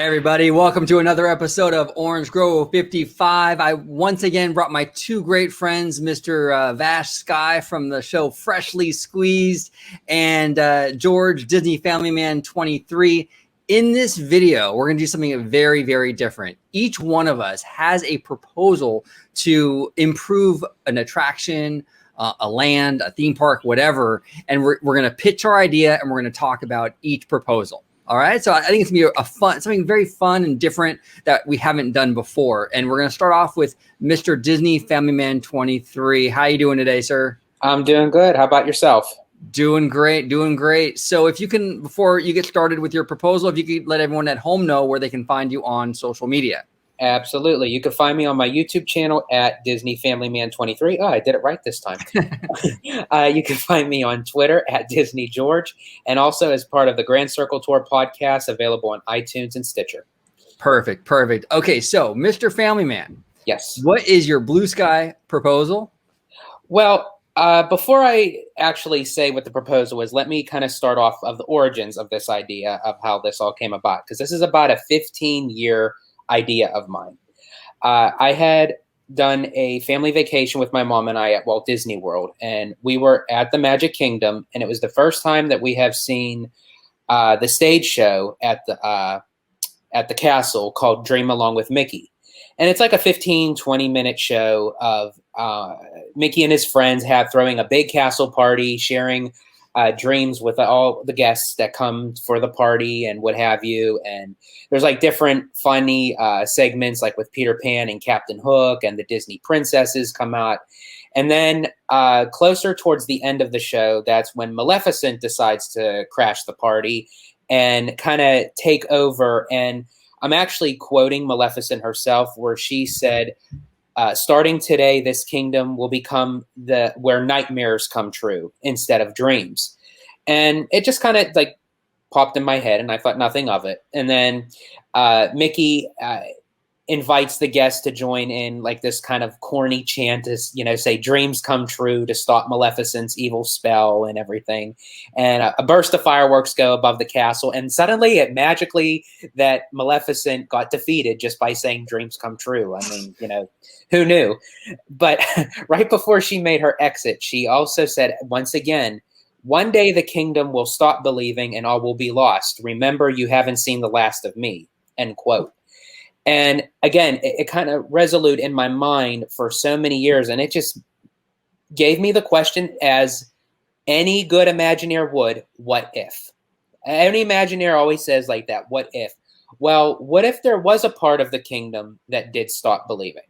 everybody. Welcome to another episode of Orange Grove 55. I once again brought my two great friends, Mr. VashSky from the show Freshly Squeezed and George DisneyFamilyMan23. In this video, we're going to do something very, very different. Each one of us has a proposal to improve an attraction, a land, a theme park, whatever, and we're going to pitch our idea and we're going to talk about each proposal. All right, so I think it's gonna be something very fun and different that we haven't done before. And we're gonna start off with Mr. DisneyFamilyMan23. How you doing today, sir? I'm doing good. How about yourself? Doing great, doing great. So if you can, before you get started with your proposal, if you could let everyone at home know where they can find you on social media. Absolutely. You can find me on my YouTube channel at DisneyFamilyMan23. Oh, I did it right this time. You can find me on Twitter at DisneyGeorge, and also as part of the Grand Circle Tour podcast, available on iTunes and Stitcher. Perfect, perfect. Okay, so Mr. Family Man. Yes. What is your blue sky proposal? Well, before I actually say what the proposal is, let me kind of start off of the origins of this idea of how this all came about, because this is about a 15-year idea of mine. I had done a family vacation with my mom and I at Walt Disney World, and we were at the Magic Kingdom, and it was the first time that we have seen the stage show at the castle called Dream Along with Mickey. And it's like a 15-20 minute show of Mickey and his friends throwing a big castle party, sharing dreams with all the guests that come for the party and what have you. And there's like different funny segments, like with Peter Pan and Captain Hook, and the Disney princesses come out. And then closer towards the end of the show, that's when Maleficent decides to crash the party and kind of take over. And I'm actually quoting Maleficent herself, where she said, starting today, this kingdom will become where nightmares come true instead of dreams. And it just kind of like popped in my head, and I thought nothing of it. And then Mickey invites the guests to join in like this kind of corny chant to, say dreams come true to stop Maleficent's evil spell and everything. And a burst of fireworks go above the castle. And suddenly it magically that Maleficent got defeated just by saying dreams come true. I mean, who knew? But right before she made her exit, she also said, once again, one day the kingdom will stop believing and all will be lost. Remember, you haven't seen the last of me, end quote. And again, it kind of resolute in my mind for so many years. And it just gave me the question, as any good Imagineer would, what if? Any Imagineer always says like that, what if? Well, what if there was a part of the kingdom that did stop believing?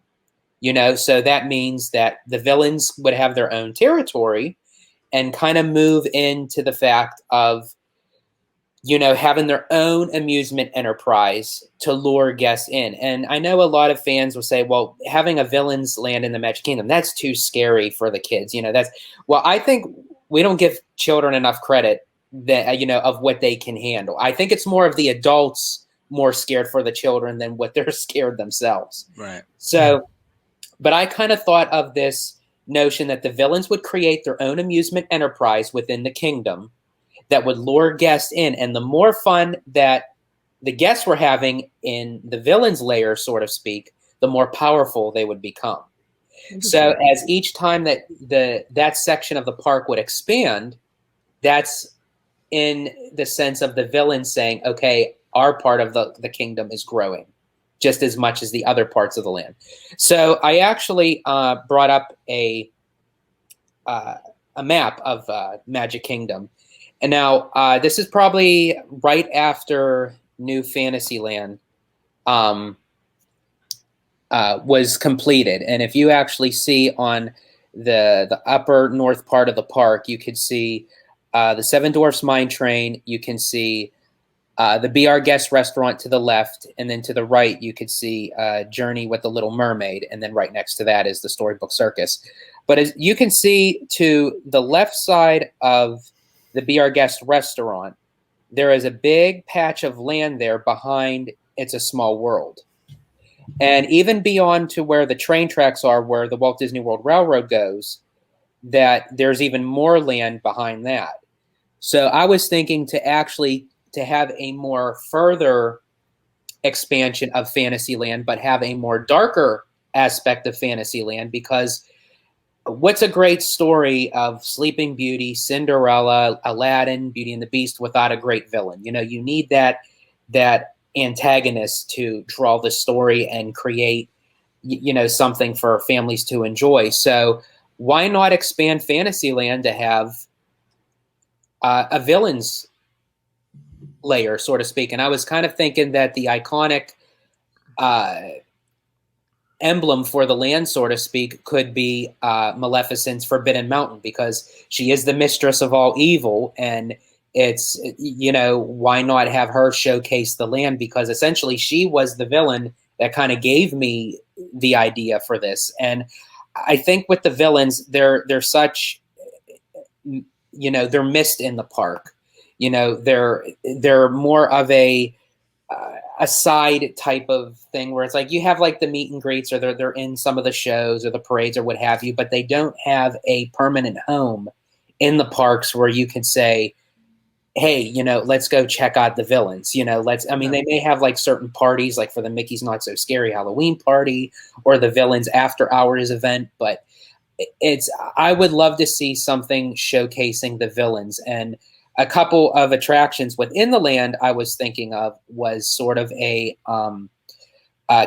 So that means that the villains would have their own territory and kind of move into the fact of, having their own amusement enterprise to lure guests in. And I know a lot of fans will say, well, having a villain's land in the Magic Kingdom, that's too scary for the kids. I think we don't give children enough credit that, of what they can handle. I think it's more of the adults more scared for the children than what they're scared themselves. Right. So, but I kind of thought of this notion that the villains would create their own amusement enterprise within the kingdom that would lure guests in. And the more fun that the guests were having in the villain's lair, so to speak, the more powerful they would become. So as each time that that section of the park would expand, that's in the sense of the villain saying, okay, our part of the kingdom is growing just as much as the other parts of the land. So I actually brought up a map of Magic Kingdom. And now this is probably right after New Fantasyland was completed. And if you actually see on the upper north part of the park, you could see the Seven Dwarfs Mine Train. You can see the Be Our Guest restaurant to the left. And then to the right, you could see Journey with the Little Mermaid. And then right next to that is the Storybook Circus. But as you can see to the left side of the Be Our Guest restaurant, there is a big patch of land there behind It's a Small World. And even beyond to where the train tracks are, where the Walt Disney World Railroad goes, that there's even more land behind that. So I was thinking to have a more further expansion of Fantasyland, but have a more darker aspect of Fantasyland, because what's a great story of Sleeping Beauty, Cinderella, Aladdin, Beauty and the Beast without a great villain? You know, you need that antagonist to draw the story and create, you know, something for families to enjoy. So why not expand Fantasyland to have a villains layer, so to speak? And I was kind of thinking that the iconic emblem for the land, so to speak, could be Maleficent's Forbidden Mountain, because she is the mistress of all evil, and it's, you know, why not have her showcase the land, because essentially she was the villain that kind of gave me the idea for this. And I think with the villains, they're such, you know, they're missed in the park. You know, they're more of a side type of thing, where it's like you have like the meet and greets, or they're in some of the shows or the parades or what have you, but they don't have a permanent home in the parks where you can say, hey, you know, let's go check out the villains. You know, I mean, they may have like certain parties, like for the Mickey's Not So Scary Halloween party or the villains after hours event, but I would love to see something showcasing the villains. And a couple of attractions within the land I was thinking of was sort of a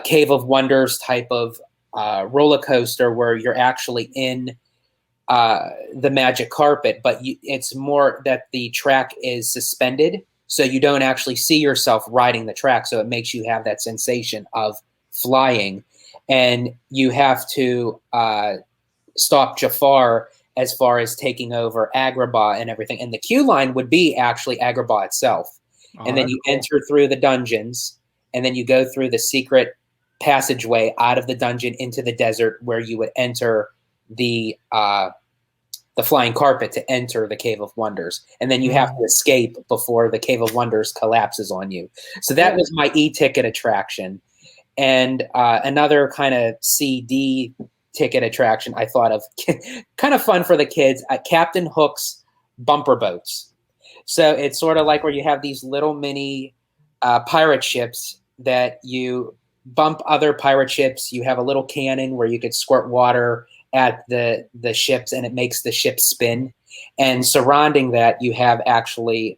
Cave of Wonders type of roller coaster, where you're actually in the magic carpet, but it's more that the track is suspended, so you don't actually see yourself riding the track, so it makes you have that sensation of flying. And you have to stop Jafar as far as taking over Agrabah and everything, and the queue line would be actually Agrabah itself. And then you enter through the dungeons, and then you go through the secret passageway out of the dungeon into the desert, where you would enter the flying carpet to enter the Cave of Wonders. And then you have to escape before the Cave of Wonders collapses on you. So that was my e-ticket attraction. And another kind of CD ticket attraction I thought of, kind of fun for the kids, Captain Hook's bumper boats. So it's sort of like where you have these little mini pirate ships that you bump other pirate ships. You have a little cannon where you could squirt water at the ships, and it makes the ship spin. And surrounding that, you have actually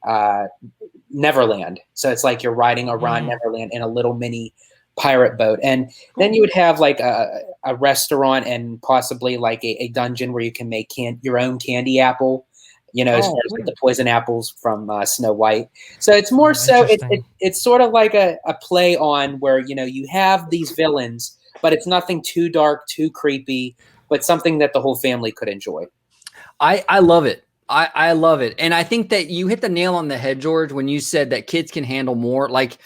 Neverland. So it's like you're riding around Neverland in a little mini pirate boat. And then you would have like a restaurant and possibly like a dungeon where you can make your own candy apple, you know, as far as like the poison apples from Snow White. So it's more it's sort of like a play on where, you know, you have these villains, but it's nothing too dark, too creepy, but something that the whole family could enjoy. I love it. I love it. And I think that you hit the nail on the head, George, when you said that kids can handle more. Like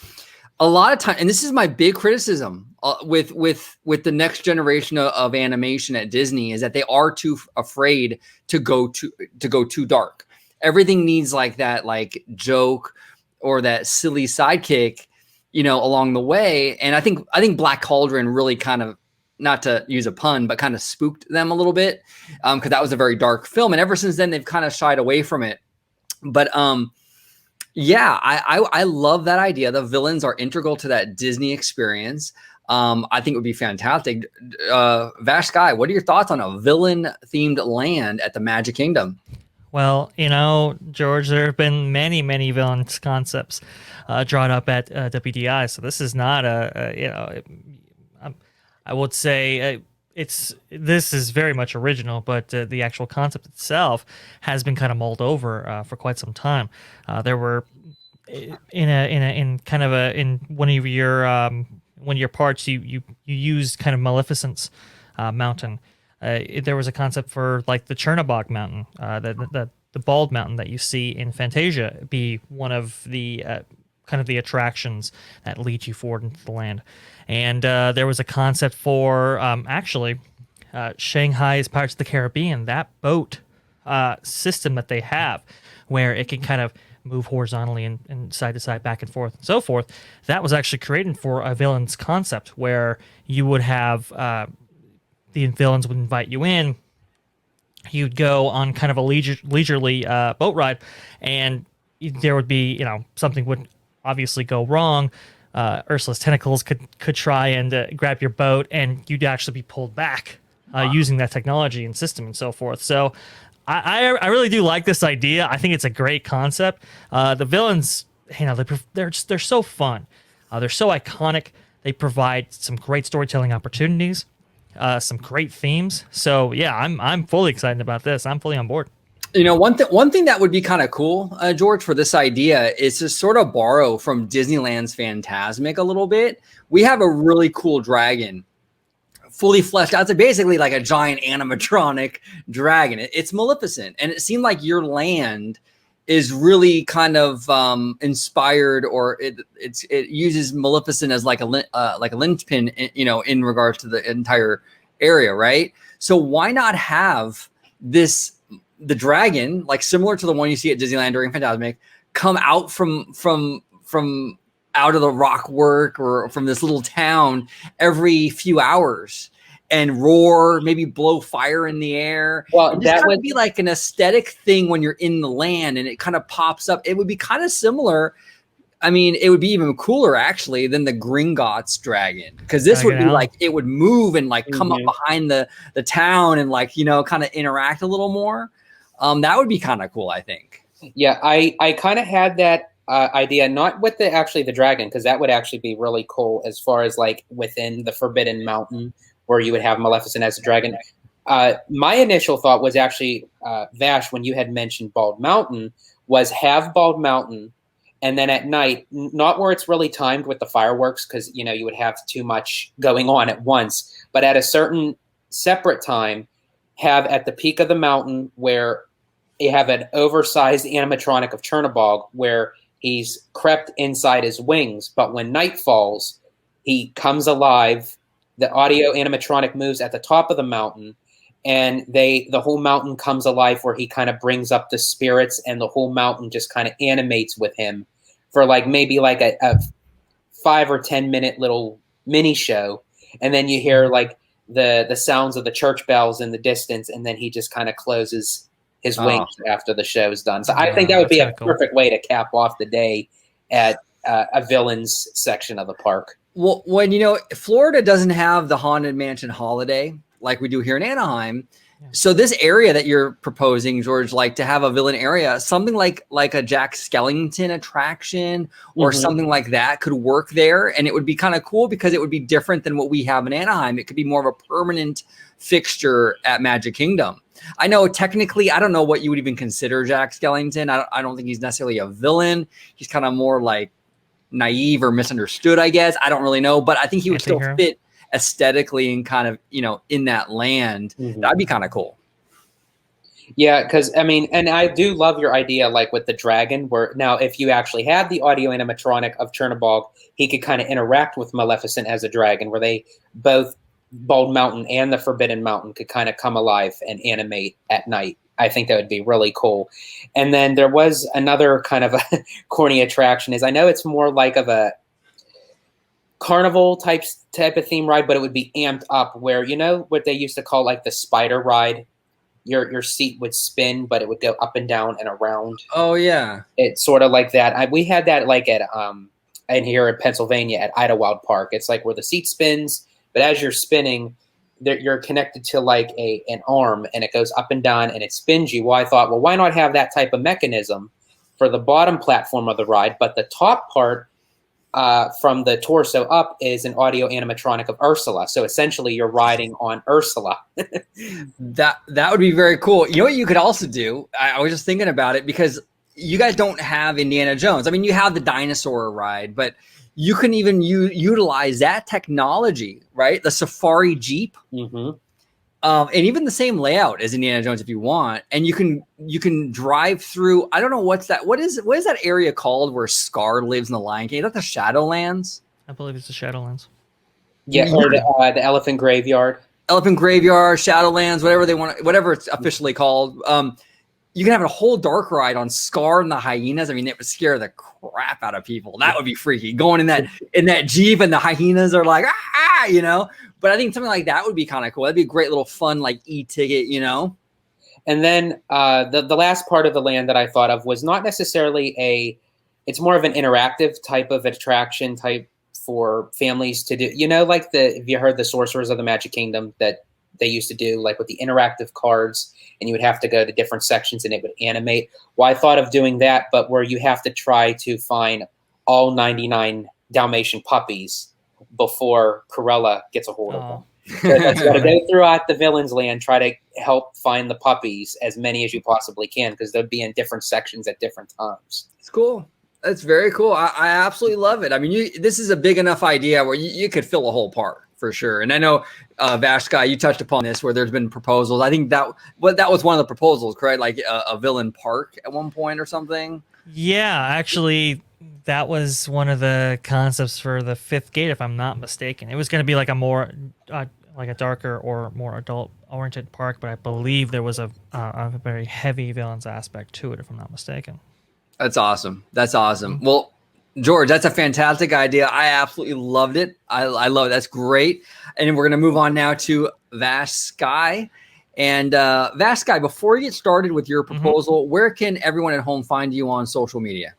a lot of time, and this is my big criticism with the next generation of animation at Disney, is that they are too afraid to go too dark. Everything needs like that, like joke or that silly sidekick, you know, along the way. And I think Black Cauldron really kind of, not to use a pun, but kind of spooked them a little bit, because that was a very dark film. And ever since then, they've kind of shied away from it. But yeah, I love that idea. The villains are integral to that Disney experience. I think it would be fantastic. VashSky, what are your thoughts on a villain-themed land at the Magic Kingdom? Well, you know, George, there have been many, many villains concepts drawn up at WDI. So this is not you know, I would say this is very much original, but the actual concept itself has been kind of mulled over for quite some time. There were in one of your parts you used kind of Maleficent's mountain. There was a concept for like the Chernobog mountain, the bald mountain that you see in Fantasia, be one of the kind of the attractions that lead you forward into the land. And there was a concept for Shanghai's Pirates of the Caribbean, that boat system that they have, where it can kind of move horizontally and side to side, back and forth, and so forth. That was actually created for a villain's concept, where you would have the villains would invite you in. You'd go on kind of a leisurely boat ride, and there would be, you know, something would obviously go wrong, Ursula's tentacles could try and grab your boat, and you'd actually be pulled back using that technology and system and so forth. So I really do like this idea. I think it's a great concept. The villains, they're so fun. They're so iconic. They provide some great storytelling opportunities, some great themes. So yeah, I'm fully excited about this. I'm fully on board. One thing that would be kind of cool, George, for this idea is to sort of borrow from Disneyland's Fantasmic a little bit. We have a really cool dragon, fully fleshed out. It's basically like a giant animatronic dragon. It's Maleficent, and it seemed like your land is really kind of inspired, or it uses Maleficent as like a linchpin, in regards to the entire area, right? So why not have the dragon, like similar to the one you see at Disneyland during Fantasmic, come out from out of the rock work or from this little town every few hours and roar, maybe blow fire in the air. Well, that would be like an aesthetic thing when you're in the land and it kind of pops up. It would be kind of similar. I mean, it would be even cooler actually than the Gringotts dragon, because this would be like, it would move and like come up behind the town and like, kind of interact a little more. That would be kind of cool, I think. Yeah, I kind of had that idea, not with the dragon, because that would actually be really cool as far as like within the Forbidden Mountain where you would have Maleficent as a dragon. My initial thought was actually, Vash, when you had mentioned Bald Mountain, was have Bald Mountain, and then at night, not where it's really timed with the fireworks, because you would have too much going on at once, but at a certain separate time, have at the peak of the mountain where you have an oversized animatronic of Chernobog where he's crept inside his wings, but when night falls, he comes alive. The audio animatronic moves at the top of the mountain, and the whole mountain comes alive where he kind of brings up the spirits, and the whole mountain just kind of animates with him for like maybe like a 5 or 10 minute little mini show. And then you hear like the sounds of the church bells in the distance, and then he just kind of closes his wings after the show is done. So I think that would be a perfect way to cap off the day at a villains section of the park. Well, when Florida doesn't have the Haunted Mansion holiday like we do here in Anaheim. Yeah. So this area that you're proposing, George, like to have a villain area, something like a Jack Skellington attraction or something like that could work there. And it would be kind of cool because it would be different than what we have in Anaheim. It could be more of a permanent fixture at Magic Kingdom. I know technically, I don't know what you would even consider Jack Skellington. I don't think he's necessarily a villain. He's kind of more like naive or misunderstood, I guess. I don't really know, but I think he would still fit aesthetically and kind of, in that land. That'd be kind of cool. Yeah, because I mean, and I do love your idea, like with the dragon, where now if you actually had the audio animatronic of Chernobog, he could kind of interact with Maleficent as a dragon, where they both Bald Mountain and the Forbidden Mountain could kind of come alive and animate at night. I think that would be really cool. And then there was another kind of a corny attraction, is I know it's more like of a carnival type of theme ride, but it would be amped up, where what they used to call like the spider ride. Your seat would spin, but it would go up and down and around. Oh yeah, it's sort of like that. We had that like at in here in Pennsylvania at Idlewild Park. It's like where the seat spins, but as you're spinning, you're connected to like an arm, and it goes up and down and it spins you. Well, I thought, well, why not have that type of mechanism for the bottom platform of the ride, but the top part from the torso up is an audio animatronic of Ursula. So essentially you're riding on Ursula. That would be very cool. You know what you could also do? I was just thinking about it because you guys don't have Indiana Jones. I mean, you have the dinosaur ride, but you can even utilize that technology, right? The Safari Jeep. And even the same layout as Indiana Jones if you want. And you can drive through, I don't know what is that area called where Scar lives in the Lion King? Is that the Shadowlands? I believe it's the Shadowlands. Yeah, or the Elephant Graveyard. Elephant Graveyard, Shadowlands, whatever it's officially called. You can have a whole dark ride on Scar and the hyenas. I mean, it would scare the crap out of people. That would be freaky. Going in that Jeep and the hyenas are like, But I think something like that would be kind of cool. That'd be a great little fun, like e-ticket, And then the last part of the land that I thought of was not necessarily it's more of an interactive type of attraction type for families to do, like have you heard the Sorcerers of the Magic Kingdom that they used to do, like with the interactive cards, and you would have to go to different sections and it would animate? Well, I thought of doing that, but where you have to try to find all 99 Dalmatian puppies before Cruella gets a hold of them. So that's got to go throughout the villain's land, try to help find the puppies, as many as you possibly can, because they'll be in different sections at different times. It's cool. That's very cool. I absolutely love it. I mean, this is a big enough idea where you could fill a whole park for sure. And I know, VashSky, you touched upon this where there's been proposals. I think that was one of the proposals, correct? Like a villain park at one point or something. Yeah, actually, that was one of the concepts for the fifth gate, if I'm not mistaken. It was going to be like a more, like a darker or more adult-oriented park, but I believe there was a very heavy villains aspect to it, if I'm not mistaken. That's awesome. That's awesome. Well, George, that's a fantastic idea. I absolutely loved it. I love it. That's great. And we're going to move on now to VashSky. And VashSky, before you get started with your proposal, where can everyone at home find you on social media?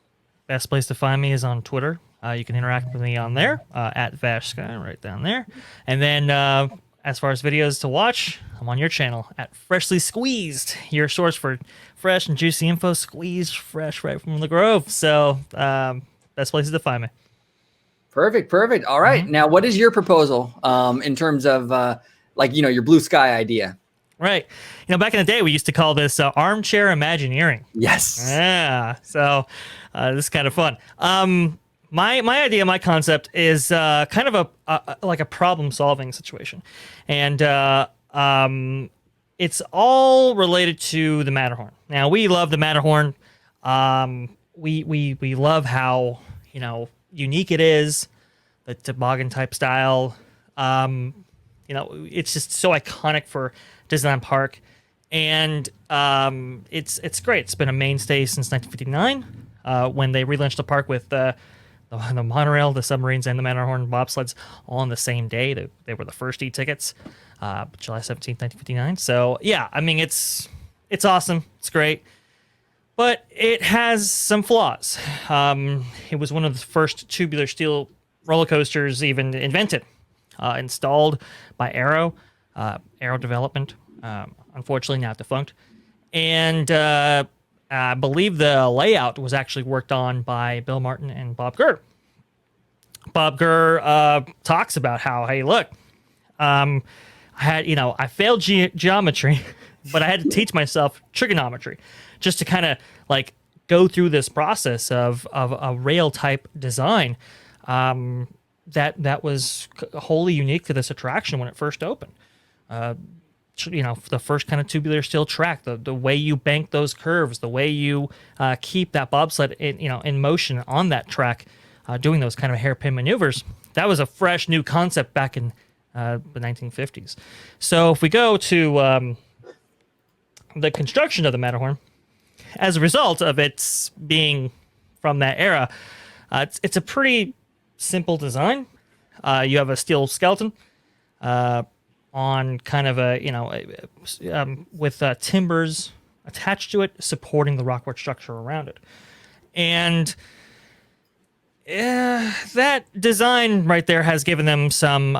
Best place to find me is on Twitter. You can interact with me on there, at VashSky, right down there. And then as far as videos to watch, I'm on your channel at Freshly Squeezed, your source for fresh and juicy info, squeezed fresh right from the Grove. So best places to find me. Perfect. All right. Now, what is your proposal in terms of your blue sky idea? Right. Back in the day, we used to call this armchair Imagineering. Yes. Yeah. So this is kind of fun. My idea, my concept is kind of like a problem-solving situation, and it's all related to the Matterhorn. Now, we love the Matterhorn. We love how unique it is, the toboggan type style. It's just so iconic for Disneyland Park, and it's great. It's been a mainstay since 1959 when they relaunched the park with the monorail, the submarines, and the Matterhorn bobsleds all on the same day. They were the first e-tickets, July 17th, 1959. So yeah, I mean it's awesome. It's great, but it has some flaws. It was one of the first tubular steel roller coasters even invented, installed by Arrow Development, unfortunately now defunct. And I believe the layout was actually worked on by Bill Martin and Bob Gurr. Bob Gurr talks about how, hey, look, I failed geometry, but I had to teach myself trigonometry just to kind of like go through this process of a rail type design that was wholly unique to this attraction when it first opened. The first kind of tubular steel track, the way you bank those curves, the way you keep that bobsled in motion on that track, doing those kind of hairpin maneuvers. That was a fresh new concept back in the 1950s. So if we go to the construction of the Matterhorn, as a result of its being from that era, it's a pretty simple design. You have a steel skeleton on kind of with timbers attached to it, supporting the rockwork structure around it. And that design right there has given them some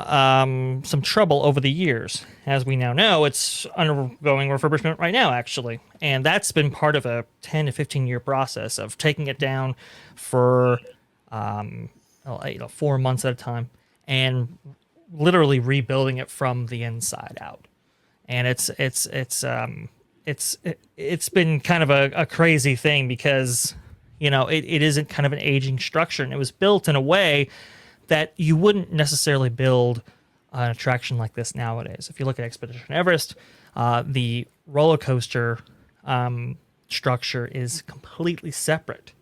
trouble over the years. As we now know, it's undergoing refurbishment right now, actually. And that's been part of a 10 to 15-year process of taking it down for 4 months at a time and literally rebuilding it from the inside out. And it's been kind of a crazy thing because it isn't kind of an aging structure, and it was built in a way that you wouldn't necessarily build an attraction like this nowadays. If you look at Expedition Everest, the roller coaster structure is completely separate.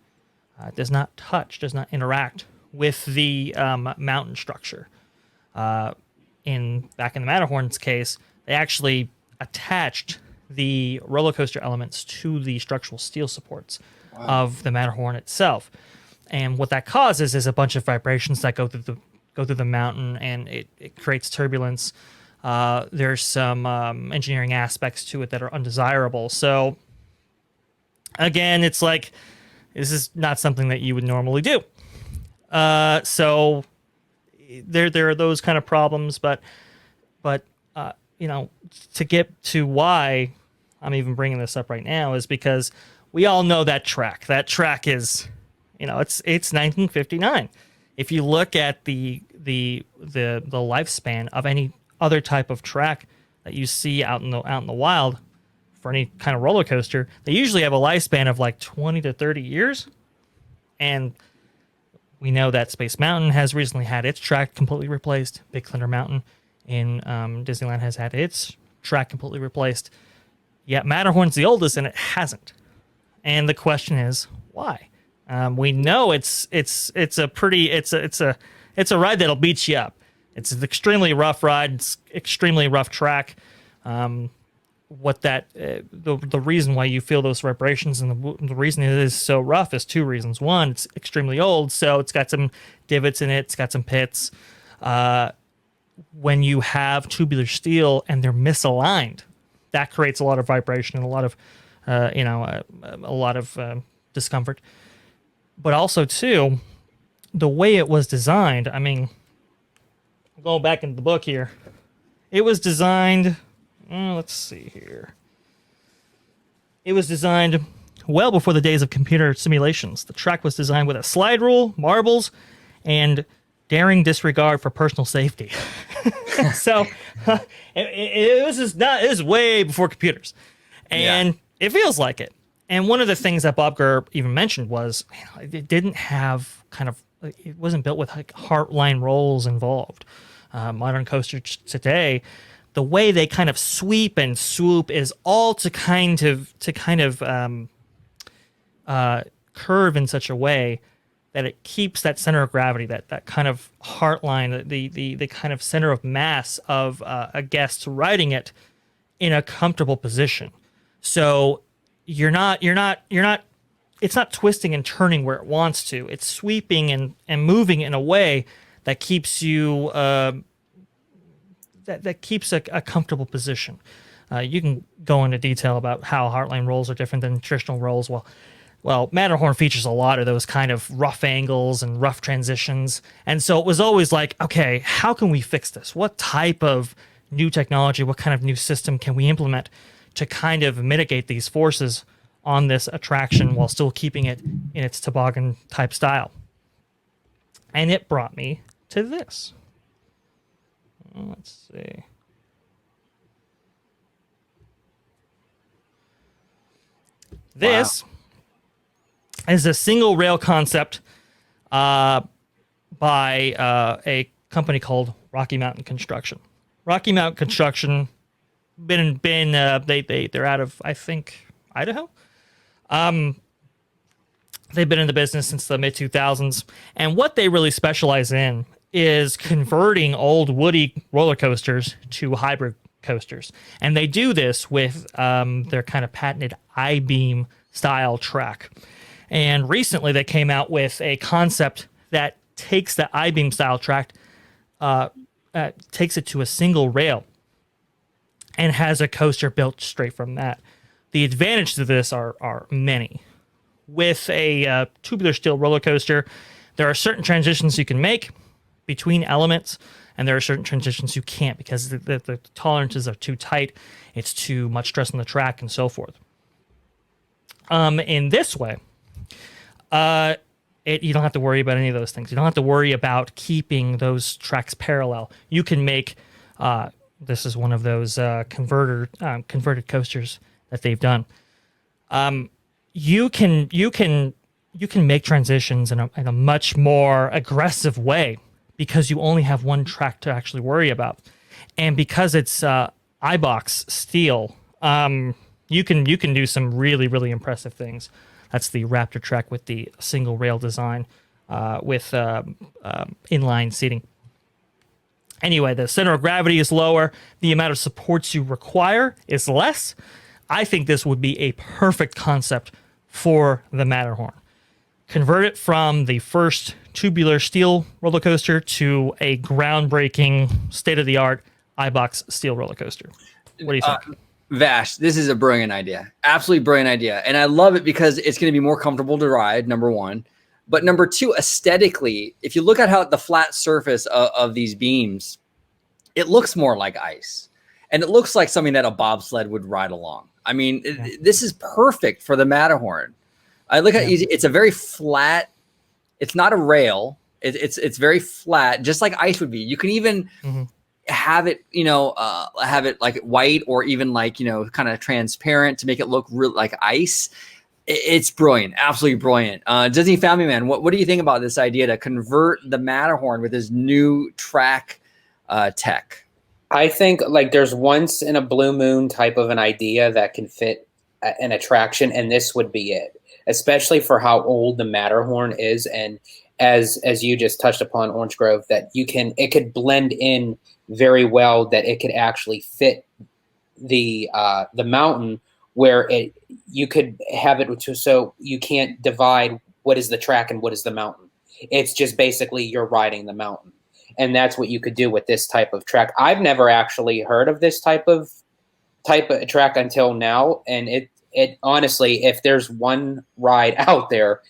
It does not interact with the mountain structure. Back in the Matterhorn's case, they actually attached the roller coaster elements to the structural steel supports of the Matterhorn itself, and what that causes is a bunch of vibrations that go through the mountain, and it creates turbulence. There's some engineering aspects to it that are undesirable. So again, it's like this is not something that you would normally do. So there are those kind of problems, but to get to why I'm even bringing this up right now is because we all know that track. That track is, it's 1959. If you look at the lifespan of any other type of track that you see out in the wild for any kind of roller coaster, they usually have a lifespan of like 20 to 30 years. And we know that Space Mountain has recently had its track completely replaced. Big Thunder Mountain in Disneyland has had its track completely replaced. Yet Matterhorn's the oldest and it hasn't. And the question is, why? We know it's a ride that'll beat you up. It's an extremely rough ride. It's extremely rough track. The reason why you feel those vibrations and the reason it is so rough is two reasons. One, it's extremely old, so it's got some divots in it. It's got some pits. When you have tubular steel and they're misaligned, that creates a lot of vibration and a lot of discomfort. But also, too, the way it was designed, I mean, going back into the book here, it was designed, let's see here. It was designed well before the days of computer simulations. The track was designed with a slide rule, marbles, and daring disregard for personal safety. So it was way before computers. And it feels like it. And one of the things that Bob Gurr even mentioned was it didn't have it wasn't built with like heartline rolls involved. Modern coasters today, the way they kind of sweep and swoop is all to kind of curve in such a way that it keeps that center of gravity, that kind of heartline, the kind of center of mass of a guest riding it in a comfortable position. So it's not twisting and turning where it wants to. It's sweeping and moving in a way that keeps you that keeps a comfortable position. You can go into detail about how heartline rolls are different than traditional rolls. Well, Matterhorn features a lot of those kind of rough angles and rough transitions. And so it was always like, okay, how can we fix this? What type of new technology, what kind of new system can we implement to kind of mitigate these forces on this attraction while still keeping it in its toboggan type style? And it brought me to this. Let's see. This is a single rail concept by a company called Rocky Mountain Construction. Rocky Mountain Construction they're out of, I think, Idaho. They've been in the business since the mid 2000s, and what they really specialize in is converting old woody roller coasters to hybrid coasters, and they do this with their kind of patented I-beam style track. And recently, they came out with a concept that takes the I-beam style track, takes it to a single rail, and has a coaster built straight from that. The advantages of this are many. With a tubular steel roller coaster, there are certain transitions you can make between elements, and there are certain transitions you can't because the tolerances are too tight, it's too much stress on the track, and so forth. In this way, you don't have to worry about any of those things. You don't have to worry about keeping those tracks parallel. You can make this is one of those converted coasters that they've done. You can make transitions in a much more aggressive way because you only have one track to actually worry about, and because it's iBox steel, you can do some really impressive things. That's the Raptor track with the single rail design with inline seating. Anyway, the center of gravity is lower. The amount of supports you require is less. I think this would be a perfect concept for the Matterhorn. Convert it from the first tubular steel roller coaster to a groundbreaking, state-of-the-art iBox steel roller coaster. What do you think? Vash, this is a brilliant idea. Absolutely brilliant idea. And I love it because it's going to be more comfortable to ride, number one. But number two, aesthetically, if you look at how the flat surface of these beams, it looks more like ice, and it looks like something that a bobsled would ride along. I mean, this is perfect for the Matterhorn. I look at it's a very flat. It's not a rail. It's very flat, just like ice would be. You can even have it, have it like white or even like, kind of transparent to make it look real like ice. It's brilliant, absolutely brilliant. Disney Family Man, what do you think about this idea to convert the Matterhorn with this new track tech? I think like there's once in a blue moon type of an idea that can fit an attraction, and this would be it, especially for how old the Matterhorn is. And as you just touched upon, Orange Grove, that it could blend in very well, that it could actually fit the mountain, where you could have it so you can't divide what is the track and what is the mountain. It's just basically you're riding the mountain. And that's what you could do with this type of track. I've never actually heard of this type of track until now. And it honestly, if there's one ride out there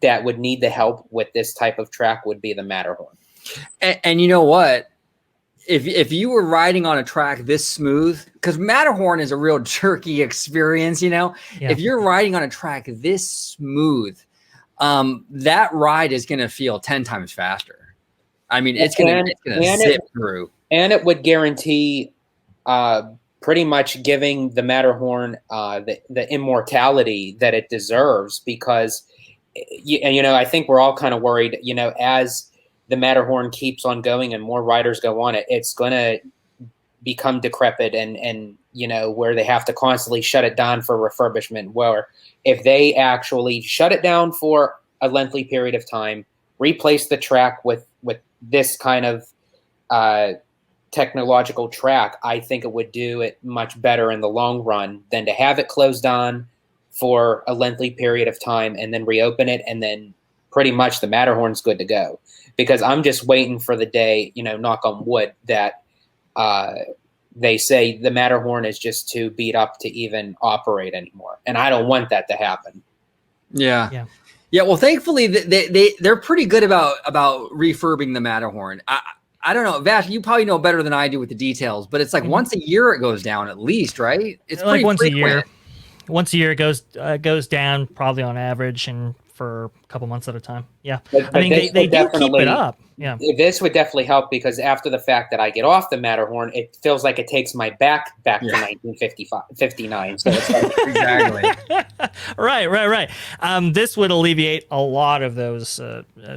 that would need the help with this type of track, would be the Matterhorn. And you know what? If you were riding on a track this smooth, because Matterhorn is a real jerky experience, if you're riding on a track this smooth, that ride is going to feel 10 times faster. I mean, it's going to zip through. And it would guarantee pretty much giving the Matterhorn the immortality that it deserves, because, I think we're all kind of worried, as the Matterhorn keeps on going and more riders go on it, it's going to become decrepit and where they have to constantly shut it down for refurbishment. Where if they actually shut it down for a lengthy period of time, replace the track with this kind of technological track, I think it would do it much better in the long run than to have it closed down for a lengthy period of time and then reopen it, and then pretty much the Matterhorn's good to go. Because I'm just waiting for the day, knock on wood, that they say the Matterhorn is just too beat up to even operate anymore. And I don't want that to happen. Yeah. Well, thankfully they're pretty good about refurbing the Matterhorn. I don't know, Vash, you probably know better than I do with the details, but it's like once a year it goes down at least, right? It's like pretty once frequent. a year. Once a year it goes down probably on average, and for a couple months at a time. Yeah. But I mean, they do keep it up. Yeah. This would definitely help, because after the fact that I get off the Matterhorn, it feels like it takes my back to 1959. So it's like, Exactly. Right. This would alleviate a lot of those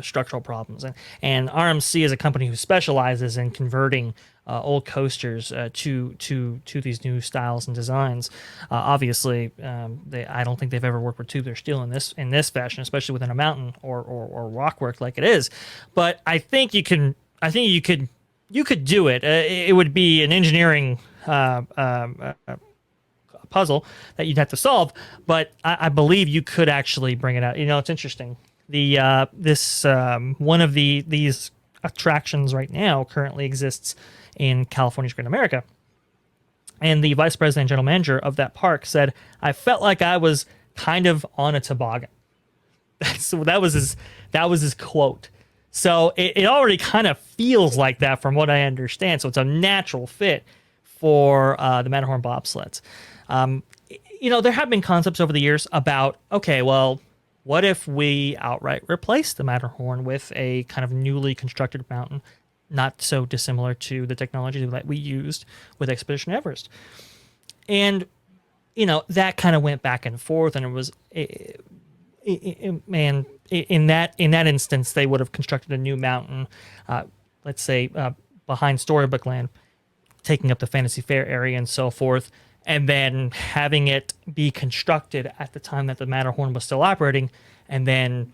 structural problems. And RMC is a company who specializes in converting old coasters to these new styles and designs. Obviously, I don't think they've ever worked with tubular steel in this fashion, especially within a mountain or rock work like it is. But I think you could do it. It would be an engineering puzzle that you'd have to solve, but I believe you could actually bring it out. It's interesting. One of these attractions right now currently exists in California's Great America. And the vice president and general manager of that park said, I felt like I was kind of on a toboggan. So that was his quote. So it already kind of feels like that from what I understand. So it's a natural fit for the Matterhorn bobsleds. There have been concepts over the years about, okay, well, what if we outright replace the Matterhorn with a kind of newly constructed mountain, not so dissimilar to the technology that we used with Expedition Everest? And, that kind of went back and forth, and it was, man, in that instance, they would have constructed a new mountain, let's say behind Storybook Land, taking up the Fantasy Fair area and so forth, and then having it be constructed at the time that the Matterhorn was still operating. And then,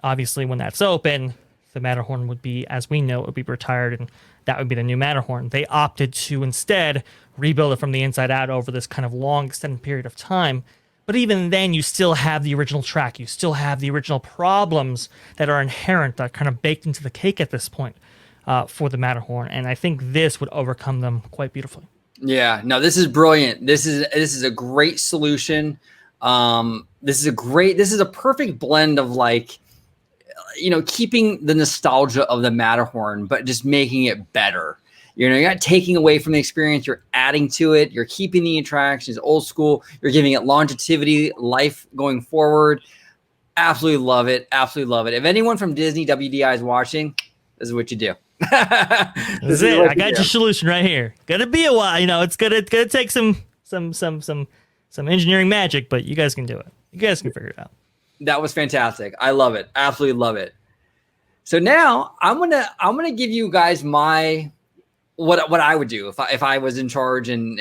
obviously, when that's open, the Matterhorn would be, as we know, it would be retired, and that would be the new Matterhorn. They opted to instead rebuild it from the inside out over this kind of long, extended period of time. But even then, you still have the original track. You still have the original problems that are inherent, that are kind of baked into the cake at this point for the Matterhorn. And I think this would overcome them quite beautifully. Yeah, no, this is brilliant. This is a great solution. This is a perfect blend of like keeping the nostalgia of the Matterhorn, but just making it better. You're not taking away from the experience. You're adding to it. You're keeping the attractions old school. You're giving it longevity, life going forward. Absolutely love it. Absolutely love it. If anyone from Disney WDI is watching, this is what you do. This is it. I got your solution right here. Gonna be a while. It's gonna take some engineering magic, but you guys can do it. You guys can figure it out. That was fantastic. I love it. Absolutely love it. So now I'm gonna give you guys my what I would do if I was in charge and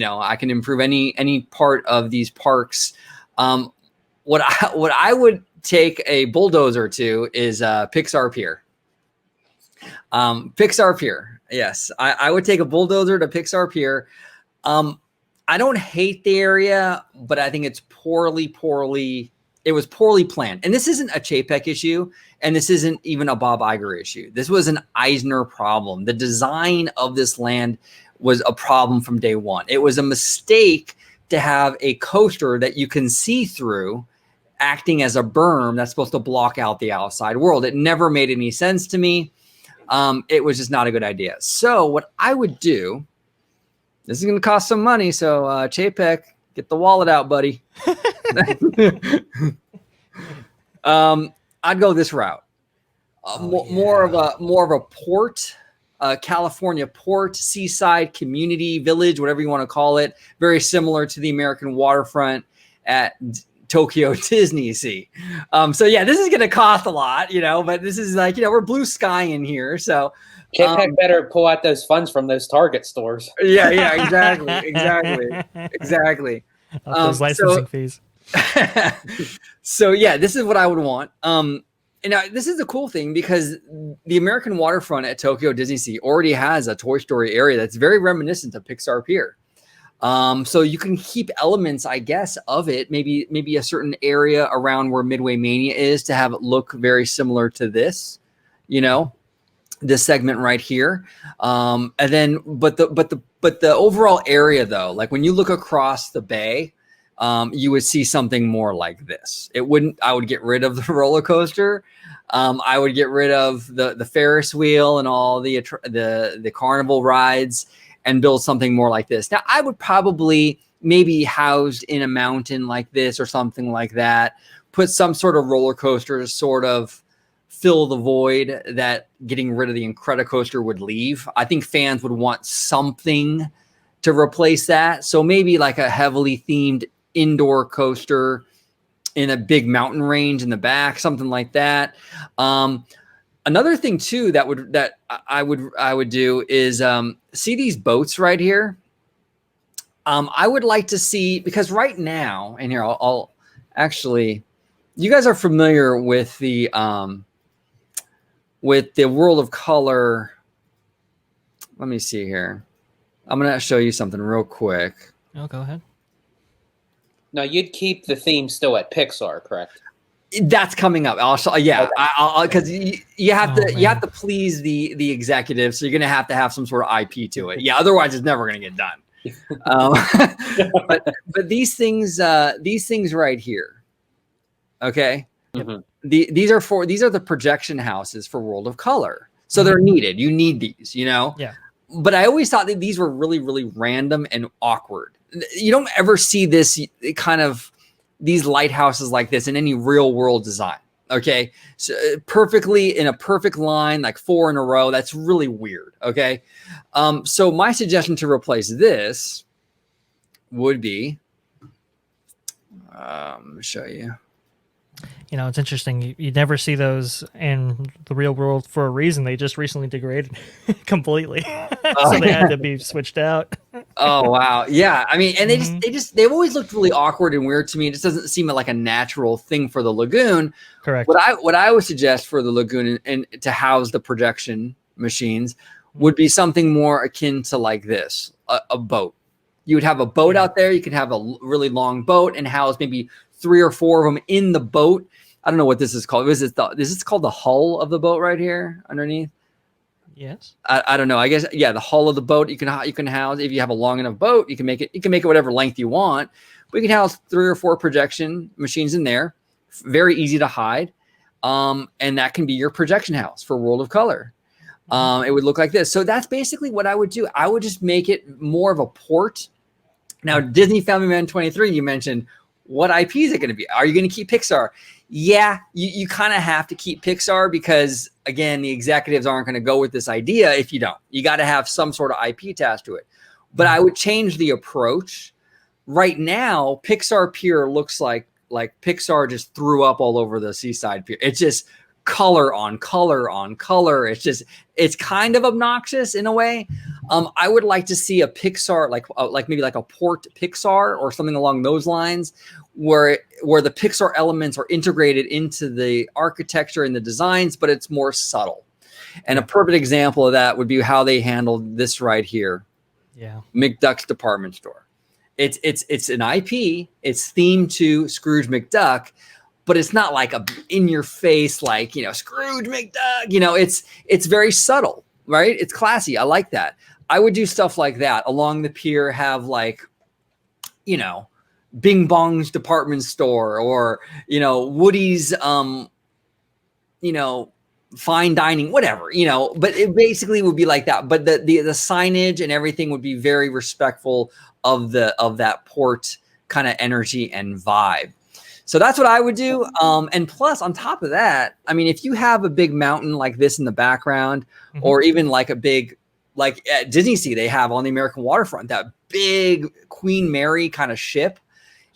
I can improve any part of these parks. What I would take a bulldozer to is Pixar Pier. Pixar Pier. Yes, I would take a bulldozer to Pixar Pier. I don't hate the area, but I think it's poorly planned. And this isn't a Chapek issue, and this isn't even a Bob Iger issue. This was an Eisner problem. The design of this land was a problem from day one. It was a mistake to have a coaster that you can see through acting as a berm that's supposed to block out the outside world. It never made any sense to me. It was just not a good idea. So what I would do, this is going to cost some money. So Chapek, get the wallet out, buddy. I'd go this route. More of a port, California port, seaside community village, whatever you want to call it. Very similar to the American waterfront at Tokyo Disney Sea. So yeah, this is going to cost a lot, but this is we're blue sky in here. So Chapek better pull out those funds from those Target stores. Yeah, exactly. Those licensing fees. So yeah, this is what I would want. And now this is a cool thing because the American waterfront at Tokyo Disney Sea already has a Toy Story area that's very reminiscent of Pixar Pier. So you can keep elements, I guess, of it. Maybe a certain area around where Midway Mania is to have it look very similar to this, this segment right here. And then, but the overall area though, like when you look across the bay, you would see something more like this. I would get rid of the roller coaster. I would get rid of the Ferris wheel and all the carnival rides and build something more like this. Now, I would probably maybe housed in a mountain like this or something like that, put some sort of roller coaster to sort of fill the void that getting rid of the Incredicoaster would leave. I think fans would want something to replace that. So maybe like a heavily themed indoor coaster in a big mountain range in the back, something like that. Another thing too that I would do is see these boats right here. I would like to see, because right now, and here I'll actually, you guys are familiar with the World of Color. Let me see here. I'm gonna show you something real quick. Oh, go ahead. No, you'd keep the theme still at Pixar, correct? That's coming up. Because you have to please the executive, so you're gonna have to have some sort of IP to it. Yeah, otherwise it's never gonna get done. But these things right here, okay. Mm-hmm. These are the projection houses for World of Color, so they're needed. You need these, Yeah. But I always thought that these were really, really random and awkward. You don't ever see this kind of these lighthouses like this in any real world design. Okay. So perfectly in a perfect line, like 4 in a row. That's really weird. Okay. So my suggestion to replace this would be, let me show you. It's interesting. You never see those in the real world for a reason. They just recently degraded completely. So they had to be switched out. Oh, wow. Yeah. I mean, and they've always looked really awkward and weird to me. It just doesn't seem like a natural thing for the lagoon. Correct. What I would suggest for the lagoon and to house the projection machines would be something more akin to like this, a boat. You would have a boat out there. You could have a really long boat and house maybe 3 or 4 of them in the boat. I don't know what this is called. Is this called the hull of the boat right here underneath? Yes. I don't know. I guess, yeah, the hull of the boat you can house. If you have a long enough boat, you can make it whatever length you want. We can house 3 or 4 projection machines in there. Very easy to hide. And that can be your projection house for World of Color. It would look like this. So that's basically what I would do. I would just make it more of a port. Now, Disney Family Man 23, you mentioned, what IP is it going to be? Are you going to keep Pixar? Yeah, you kind of have to keep Pixar because, again, the executives aren't going to go with this idea if you don't. You got to have some sort of IP attached to it. But I would change the approach. Right now, Pixar Pier looks like Pixar just threw up all over the seaside pier. It's just color on color on color. It's kind of obnoxious in a way. I would like to see a Pixar, like maybe like a port Pixar or something along those lines, where the Pixar elements are integrated into the architecture and the designs, but it's more subtle. And a perfect example of that would be how they handled this right here. Yeah, McDuck's Department Store. It's an IP. It's themed to Scrooge McDuck, but it's not like a in your face, like, Scrooge McDuck, it's very subtle, right? It's classy. I like that. I would do stuff like that along the pier, have like, Bing Bong's department store, or, Woody's, fine dining, whatever, but it basically would be like that. But the signage and everything would be very respectful of that port kind of energy and vibe. So that's what I would do. And plus, on top of that, I mean, if you have a big mountain like this in the background, or even like a big, like at Disney Sea, they have on the American waterfront, that big Queen Mary kind of ship.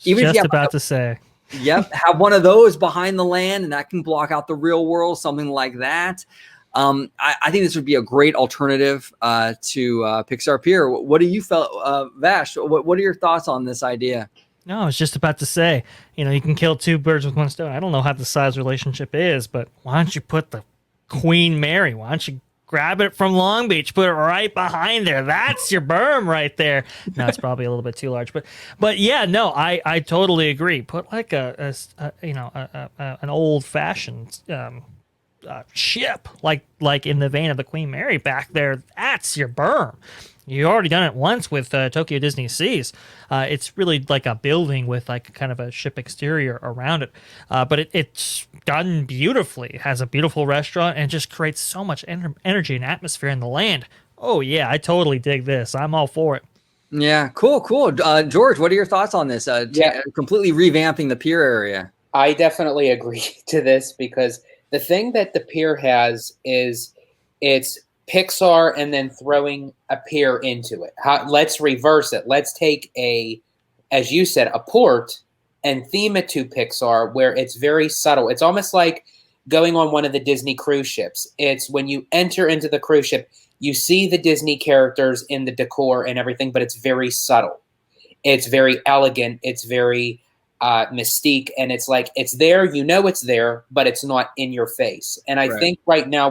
Even just if you have about to say. Yep, have one of those behind the land, and that can block out the real world, something like that. I think this would be a great alternative to Pixar Pier. What do you feel, Vash? What are your thoughts on this idea? No, I was just about to say, you can kill two birds with one stone. I don't know how the size relationship is, but why don't you put the Queen Mary? Why don't you grab it from Long Beach, put it right behind there? That's your berm right there. No, it's probably a little bit too large, but yeah, no, I totally agree. Put like an old fashioned ship, like in the vein of the Queen Mary back there. That's your berm. You already done it once with Tokyo Disney Seas. It's really like a building with like kind of a ship exterior around it. But it's done beautifully. It has a beautiful restaurant and just creates so much energy and atmosphere in the land. Oh, yeah, I totally dig this. I'm all for it. Yeah, cool. George, what are your thoughts on this? Completely revamping the pier area. I definitely agree to this, because the thing that the pier has is it's Pixar and then throwing a pier into it. Let's reverse it. Let's take as you said, a port and theme it to Pixar, where it's very subtle. It's almost like going on one of the Disney cruise ships. It's when you enter into the cruise ship, you see the Disney characters in the decor and everything, but it's very subtle. It's very elegant. It's very mystique. And it's like, it's there, it's there, but it's not in your face. And I think right now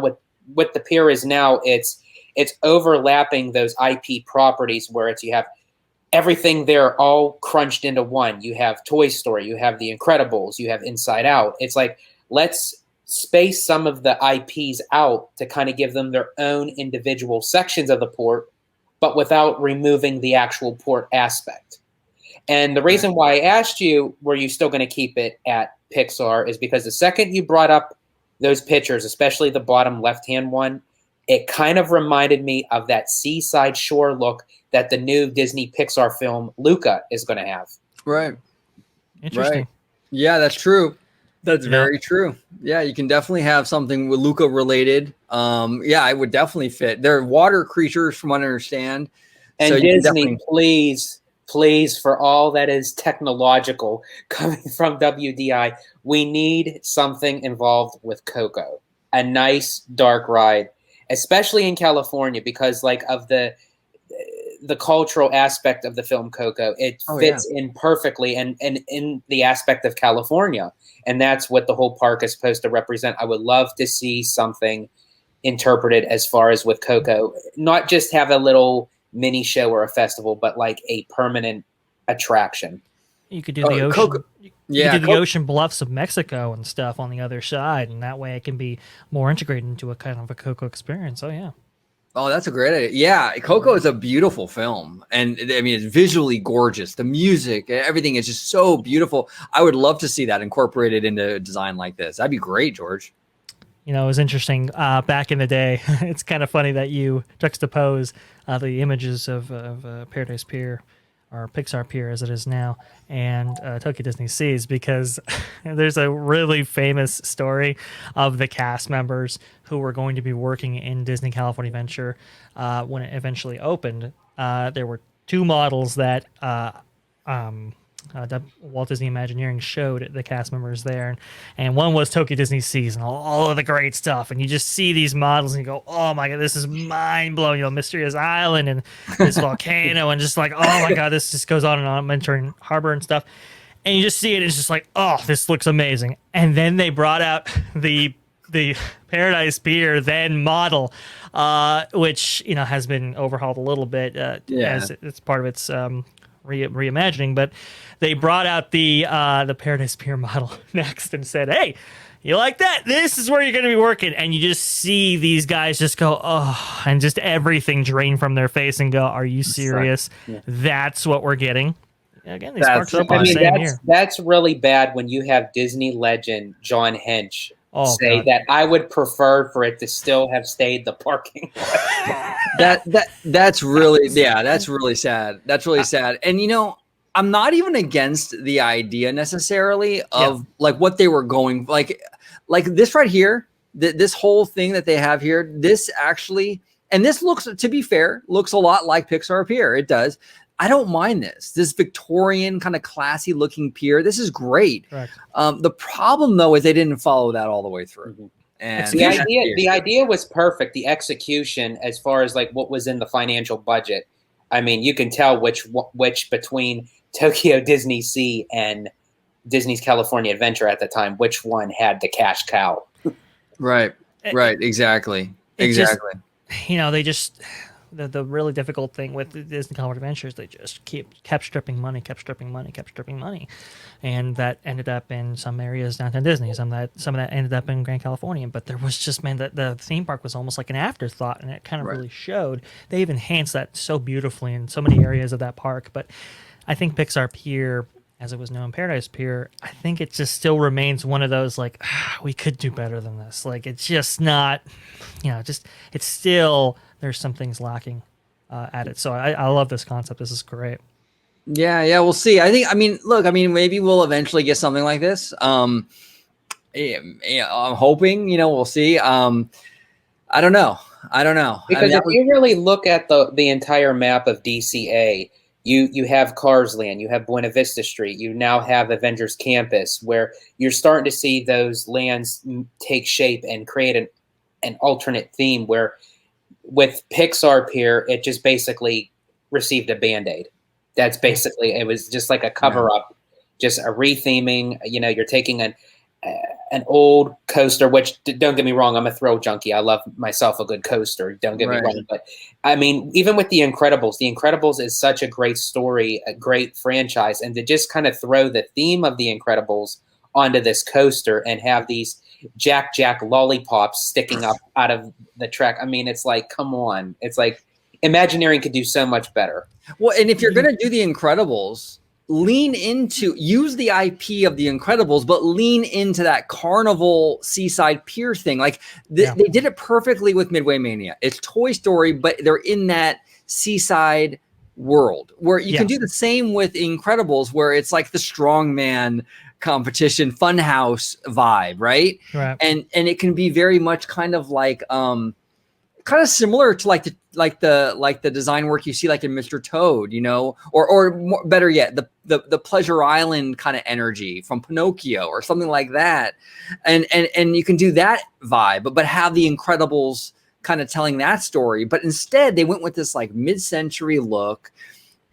what the pier is now, it's overlapping those IP properties, where you have everything there all crunched into one. You have Toy Story, you have The Incredibles, you have Inside Out. It's like, let's space some of the IPs out to kind of give them their own individual sections of the port, but without removing the actual port aspect. And the reason why I asked you, were you still going to keep it at Pixar, is because the second you brought up those pictures, especially the bottom left-hand one, it kind of reminded me of that seaside shore look that the new Disney Pixar film Luca is going to have. Right. Interesting. Right. Yeah, that's true. That's very true. Yeah, you can definitely have something with Luca related. Yeah, it would definitely fit. They're water creatures, from what I understand. And so Disney, please, for all that is technological coming from WDI, we need something involved with Coco. A nice dark ride, especially in California, because like of the cultural aspect of the film Coco, it fits in perfectly, and in the aspect of California. And that's what the whole park is supposed to represent. I would love to see something interpreted as far as with Coco, not just have a little mini show or a festival, but like a permanent attraction. You could do the ocean. You could do the ocean bluffs of Mexico and stuff on the other side, and that way it can be more integrated into a kind of a Coco experience. Oh yeah. Oh, that's a great idea. Yeah, Coco is a beautiful film. And I mean, it's visually gorgeous. The music, everything is just so beautiful. I would love to see that incorporated into a design like this. That'd be great, George. You know, it was interesting back in the day. It's kind of funny that you juxtapose the images of Paradise Pier, or Pixar Pier as it is now, and Tokyo Disney Seas, because there's a really famous story of the cast members who were going to be working in Disney California Adventure when it eventually opened. There were two models that Walt Disney Imagineering showed the cast members there, and one was Tokyo Disney Seas and all of the great stuff. And you just see these models and you go, "Oh my god, this is mind blowing!" You know, Mysterious Island and this volcano, and just like, "Oh my god, this just goes on and on." Mentoring Harbor and stuff, and you just see it. It's just like, "Oh, this looks amazing." And then they brought out the Paradise Pier then model, which has been overhauled a little bit as it's part of its reimagining, but they brought out the Paradise Pier model next and said, "Hey, you like that? This is where you're going to be working." And you just see these guys just go, "Oh," and just everything drain from their face and go, "Are you serious?" Yeah. That's what we're getting. Again, these parks are the same here. That's really bad when you have Disney legend John Hench say that I would prefer for it to still have stayed the parking lot. That's really that's really sad. That's really sad. And I'm not even against the idea necessarily of like what they were going like this right here, this whole thing that they have here. This actually, and this looks, to be fair, looks a lot like Pixar Pier. It does. I don't mind this Victorian kind of classy looking pier. This is great. The problem though is they didn't follow that all the way through. Mm-hmm. And the idea was perfect. The execution, as far as like what was in the financial budget, I mean, you can tell which between Tokyo Disney Sea and Disney's California Adventure at the time, which one had the cash cow. Right. Exactly. Exactly. They just, the really difficult thing with the Disney California Adventures, they just kept stripping money. And that ended up in some areas downtown Disney. Some of that ended up in Grand California. But there was just, the theme park was almost like an afterthought, and it kind of really showed. They've enhanced that so beautifully in so many areas of that park. But I think Pixar Pier, as it was known, Paradise Pier, I think it just still remains one of those, like, we could do better than this. Like, it's just not, it's still, there's some things lacking at it. So I love this concept. This is great. Yeah, we'll see. Maybe we'll eventually get something like this. I'm hoping, we'll see. I don't know. Because if you really look at the entire map of DCA, you have Cars Land, you have Buena Vista Street, you now have Avengers Campus, where you're starting to see those lands take shape and create an alternate theme, where with Pixar Pier, it just basically received a Band-Aid. That's basically, it was just like a cover-up, just a retheming. You're taking an old coaster, which, don't get me wrong, I'm a thrill junkie. I love myself a good coaster. Don't get me wrong. But I mean, even with The Incredibles is such a great story, a great franchise. And to just kind of throw the theme of The Incredibles onto this coaster and have these Jack lollipops sticking up out of the track. I mean, it's like, come on. It's like Imagineering could do so much better. Well, and if you're going to do The Incredibles, use the IP of The Incredibles, but lean into that carnival seaside pier thing. Like they did it perfectly with Midway Mania. It's Toy Story, but they're in that seaside world where you can do the same with Incredibles, where it's like the strongman competition funhouse vibe, right? And it can be very much kind of like kind of similar to like the design work you see like in Mr. Toad, or more, better yet, the Pleasure Island kind of energy from Pinocchio or something like that, and you can do that vibe, but have The Incredibles kind of telling that story. But instead, they went with this like mid-century look.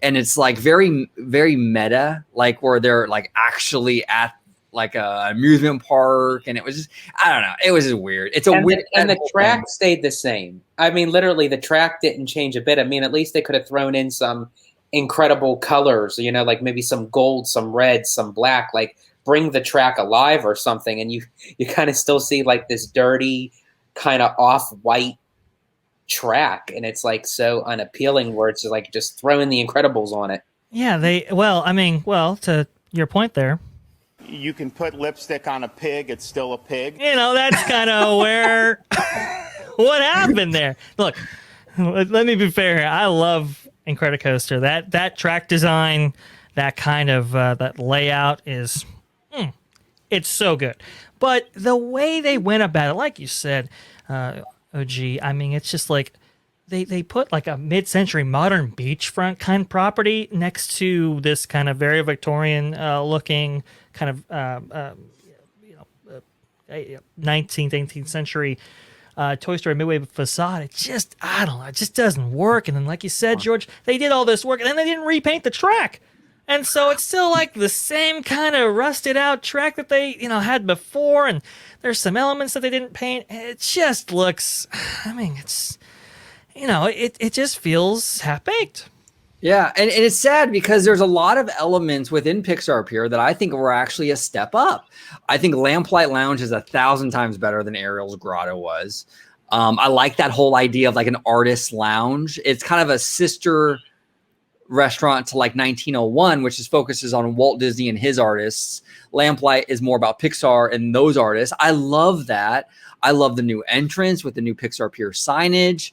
And it's like very, very meta, like where they're like actually at like a amusement park, and it was just, I don't know, it was just weird. It's weird, and the track stayed the same. I mean, literally, the track didn't change a bit. I mean, at least they could have thrown in some incredible colors, like maybe some gold, some red, some black, like bring the track alive or something. And you kind of still see like this dirty kind of off-white track, and it's like so unappealing where it's like just throwing the Incredibles on it. Yeah, to your point there, You can put lipstick on a pig, it's still a pig. That's kind of where what happened there. Look, let me be fair here. I love Incredicoaster. That track design, that kind of that layout is, it's so good. But the way they went about it, like you said, OG, I mean, it's just like they put like a mid-century modern beachfront kind of property next to this kind of very Victorian looking kind of 19th, 18th century Toy Story Midway facade. It just, I don't know, it just doesn't work. And then, like you said, George, they did all this work and then they didn't repaint the track. And so it's still like the same kind of rusted out track that they, had before. And there's some elements that they didn't paint. It just looks, I mean, it's, it just feels half-baked. Yeah, and it's sad because there's a lot of elements within Pixar Pier that I think were actually a step up. I think Lamplight Lounge is 1,000 times better than Ariel's Grotto was. I like that whole idea of like an artist lounge. It's kind of a sister restaurant to like 1901, which focuses on Walt Disney and his artists. Lamplight is more about Pixar and those artists. I love that. I love the new entrance with the new Pixar Pier signage.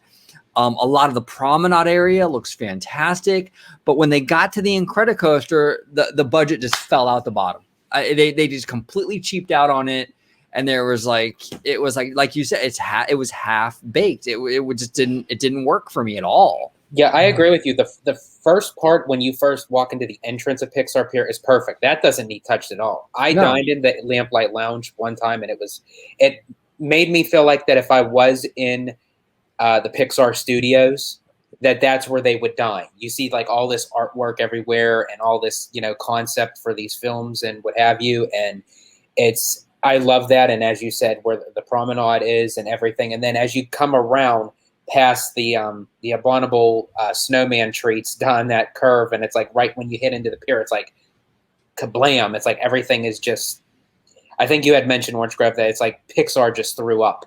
A lot of the promenade area looks fantastic, but when they got to the Incredicoaster, the budget just fell out the bottom. They just completely cheaped out on it, and it was like you said, it was half baked. It didn't work for me at all. Yeah, I agree with you. The first part when you first walk into the entrance of Pixar Pier is perfect. That doesn't need touched at all. I dined in the Lamplight Lounge one time, and it made me feel like that if I was in the Pixar studios, that's where they would dine. You see like all this artwork everywhere and all this, concept for these films and what have you. And I love that. And as you said, where the promenade is and everything. And then as you come around past the abominable snowman treats down that curve, and it's like right when you hit into the pier, it's like kablam. It's like everything is just, I think you had mentioned, Orange Grove, that it's like Pixar just threw up.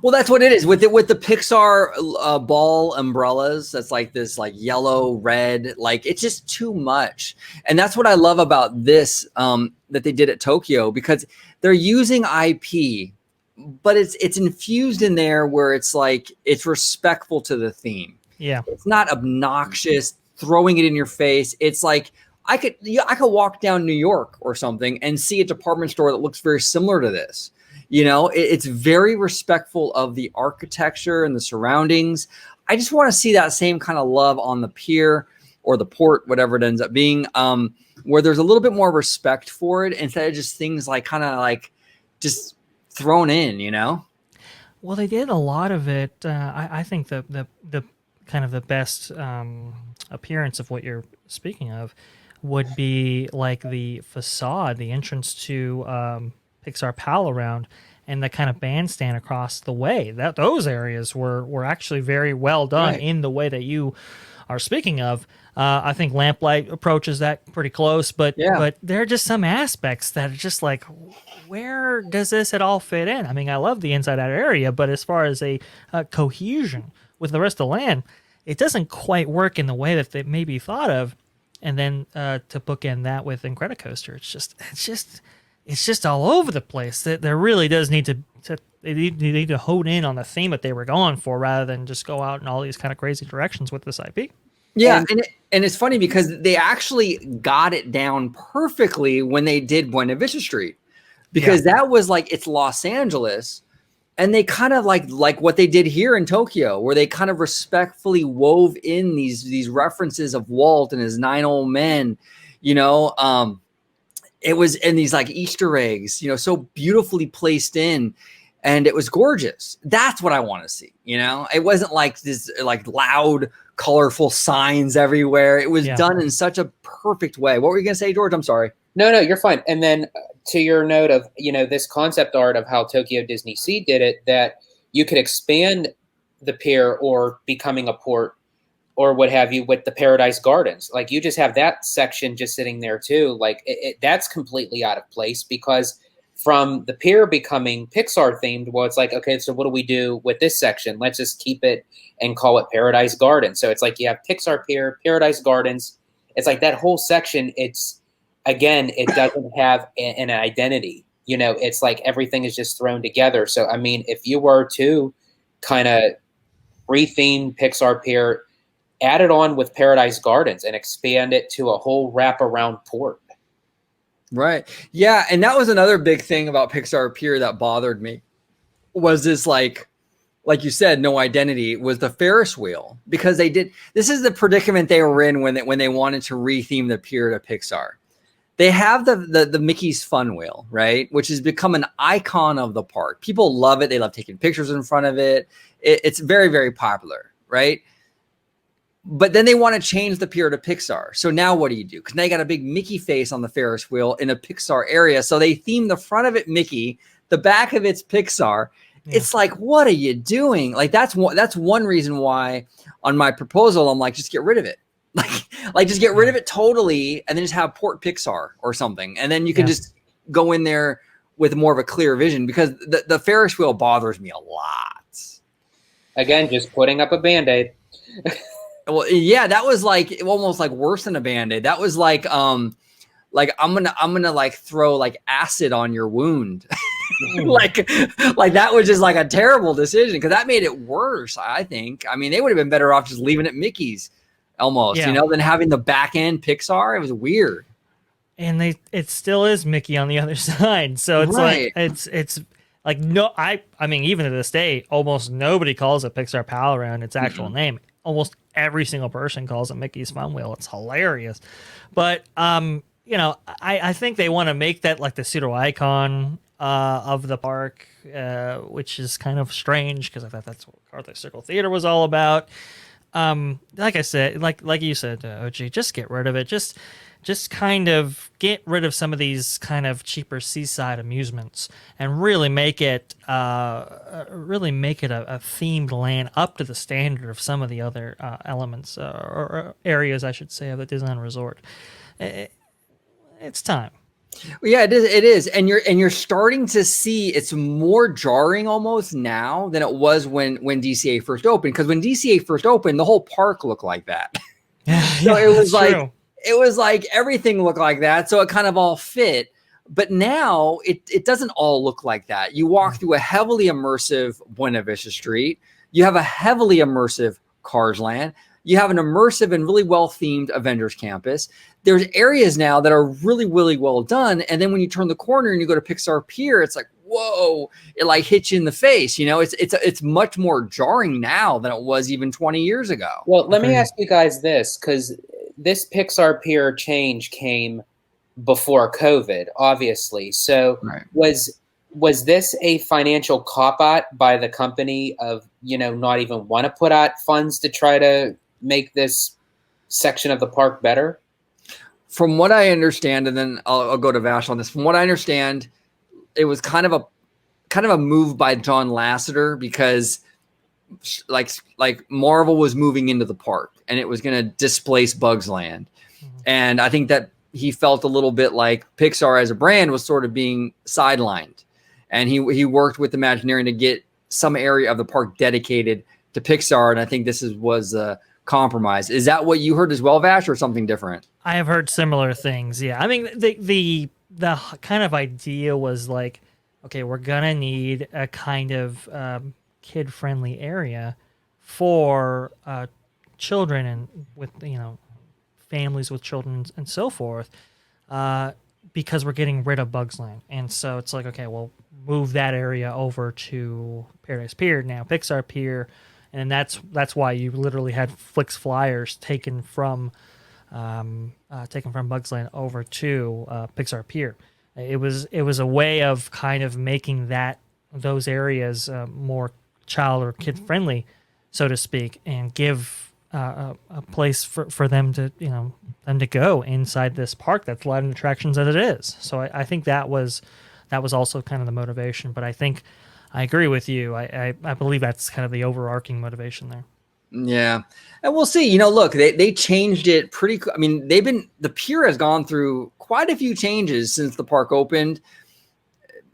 Well, that's what it is with the Pixar ball umbrellas. That's like this like yellow, red, like it's just too much. And that's what I love about this that they did at Tokyo, because they're using IP, but it's infused in there where it's like it's respectful to the theme. Yeah, it's not obnoxious, throwing it in your face. It's like I could walk down New York or something and see a department store that looks very similar to this. It's very respectful of the architecture and the surroundings. I just want to see that same kind of love on the pier or the port, whatever it ends up being, where there's a little bit more respect for it instead of just things like kind of like just thrown in, Well, they did a lot of it. I think the kind of the best appearance of what you're speaking of would be like the facade, the entrance to Pixar Pal around, and the kind of bandstand across the way. Those areas were actually very well done in the way that you are speaking of. I think Lamplight approaches that pretty close, but there are just some aspects that are just like, where does this at all fit in? I mean, I love the inside out area, but as far as a cohesion with the rest of the land, it doesn't quite work in the way that they maybe thought of. And then to bookend that with Incredicoaster, it's just all over the place. That there really does need they need to hone in on the theme that they were going for, rather than just go out in all these kind of crazy directions with this IP. Yeah, and it's funny because they actually got it down perfectly when they did Buena Vista Street, because that was like, it's Los Angeles, and they kind of like what they did here in Tokyo, where they kind of respectfully wove in these references of Walt and his 9 old men, it was in these like Easter eggs, so beautifully placed in, and it was gorgeous. That's what I want to see. It wasn't like this like loud, colorful signs everywhere. It was done in such a perfect way. What were you going to say, George? I'm sorry. No, you're fine. And then to your note of, this concept art of how Tokyo Disney Sea did it, that you could expand the pier or becoming a port or what have you with the Paradise Gardens. Like you just have that section just sitting there too. Like that's completely out of place, because from the pier becoming Pixar themed, well, it's like, okay, so what do we do with this section? Let's just keep it and call it Paradise Gardens. So it's like you have Pixar Pier, Paradise Gardens. It's like that whole section. It's, again, it doesn't have an identity. You know, it's like everything is just thrown together. So, I mean, if you were to kind of retheme Pixar Pier, add it on with Paradise Gardens and expand it to a whole wraparound port. Right. Yeah. And that was another big thing about Pixar Pier that bothered me, was this, like you said, no identity, was the Ferris wheel, because this is the predicament they were in when they wanted to retheme the pier to Pixar. They have the Mickey's Fun Wheel, right? Which has become an icon of the park. People love it. They love taking pictures in front of it. It's very, very popular, right? But then they want to change the pier to Pixar. So now what do you do? Because now you got a big Mickey face on the Ferris wheel in a Pixar area. So they theme the front of it Mickey, the back of it's Pixar. Yeah. It's like, what are you doing? Like, that's one reason why on my proposal, I'm like, just get rid of it. Like just get rid of it totally, and then just have Port Pixar or something. And then you can just go in there with more of a clear vision, because the Ferris wheel bothers me a lot. Again, just putting up a Band-Aid. Well, yeah, that was like almost like worse than a Band-Aid. That was like I'm gonna like throw like acid on your wound. like that was just like a terrible decision, because that made it worse, I think. I mean, they would have been better off just leaving it Mickey's almost, than having the back end Pixar. It was weird. And it still is Mickey on the other side. So it's like it's like, no, I mean, even to this day, almost nobody calls it Pixar Pal around its actual name. Almost every single person calls it Mickey's Fun Wheel. It's hilarious. But I think they want to make that like the pseudo icon of the park, which is kind of strange, because I thought that's what Carthage Circle Theater was all about. Like I said, like you said, OG, just get rid of it. Just kind of get rid of some of these kind of cheaper seaside amusements and really make it a themed land up to the standard of some of the other elements or areas, I should say, of the Disneyland Resort. It's time. Well, yeah, it is. And you're starting to see it's more jarring almost now than it was when DCA first opened. Because when DCA first opened, the whole park looked like that. So it was like true. It was like everything looked like that. So it kind of all fit. But now it doesn't all look like that. You walk through a heavily immersive Buena Vista Street. You have a heavily immersive Cars Land. You have an immersive and really well-themed Avengers Campus. There's areas now that are really, really well done. And then when you turn the corner and you go to Pixar Pier, it's like, whoa, it like hits you in the face. It's much more jarring now than it was even 20 years ago. Well, let me ask you guys this, because this Pixar Pier change came before COVID, obviously. So was this a financial cop-out by the company of, not even want to put out funds to try to make this section of the park better? From what I understand, and then I'll go to Vash on this. From what I understand, it was kind of a move by John Lasseter, because like Marvel was moving into the park and it was going to displace Bugs Land. And I think that he felt a little bit like Pixar as a brand was sort of being sidelined. And he worked with Imagineering to get some area of the park dedicated to Pixar. And I think this was a compromise. Is that what you heard as well, Vash, or something different? I have heard similar things. Yeah. I mean, the kind of idea was like, okay, we're going to need a kind of kid-friendly area for children and with, families with children and so forth, because we're getting rid of Bugs Land. And so it's like, okay, we'll move that area over to Paradise Pier, now Pixar Pier. And that's why you literally had Flix flyers taken from Bugs Land over to Pixar Pier. It was a way of kind of making those areas more child or kid friendly, so to speak, and give a place for them to go inside this park that's a lot of attractions as it is. So I think that was also kind of the motivation. But I think I agree with you. I believe that's kind of the overarching motivation there. Yeah. And we'll see. Look, they changed it pretty. I mean, the pier has gone through quite a few changes since the park opened.